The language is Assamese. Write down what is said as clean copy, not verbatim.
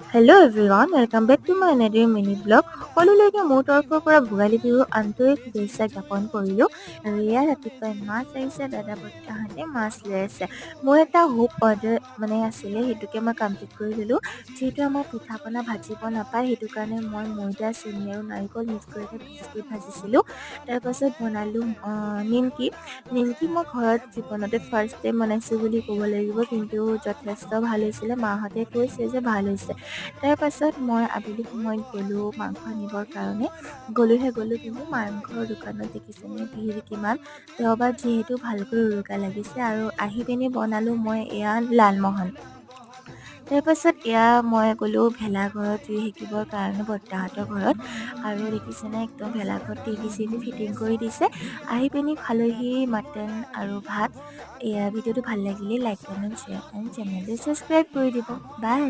Hello' everyone, welcome back to my নেডাৰ মিনি ব্লগ। সকলোলৈকে মোৰ তৰফৰ পৰা ভোগালী বিহুৰ আন্তৰিক শুভেচ্ছা জ্ঞাপন কৰিলোঁ। আৰু এয়া ৰাতিপুৱাই মাছ আহিছে, দাদা বৰ্তাহঁতে মাছ লৈ আছে। মোৰ এটা হোপ অৰ্ডাৰ আছিলে, সেইটোকে মই কমপ্লিট কৰি দিলোঁ। যিহেতু আমাৰ পিঠা পনা ভাজিব নাপায়, সেইটো কাৰণে মই ময়দা, চেনি আৰু নাৰিকল মিক্স কৰি এটা বিস্কুট ভাজিছিলোঁ। তাৰপাছত বনালোঁ নিমকি। নিমকি মই ঘৰত জীৱনতে ফাৰ্ষ্ট টাইম বনাইছোঁ বুলি ক'ব লাগিব, কিন্তু যথেষ্ট ভাল হৈছিলে। মাহঁতে কৈছে যে ভাল হৈছে। তাৰ পাছত মই আবেলি সময়ত গ'লোঁ মাংস আনিবৰ কাৰণে। গ'লোঁ কিন্তু মাংসৰ দোকানত দেখিছেনে ভিৰ কিমান। দেওবাৰ যিহেতু ভালকৈ উৰুকা লাগিছে আৰু আহি পিনি বনালোঁ মই এয়া লালমোহন। তাৰপাছত এয়া মই গ'লোঁ ভেলাঘৰত জুই সেকিবৰ কাৰণে বৰ্তাহঁতৰ ঘৰত। আৰু দেখিছেনে একদম ভেলাঘৰত টিভি চিভি ফিটিং কৰি দিছে। আহি পিনি খালোহি মাটন আৰু ভাত। এয়া ভিডিঅ'টো ভাল লাগিলে লাইক কমেণ্ট শ্বেয়াৰ এণ্ড চেনেলটো ছাবস্ক্ৰাইব কৰি দিব। বাই।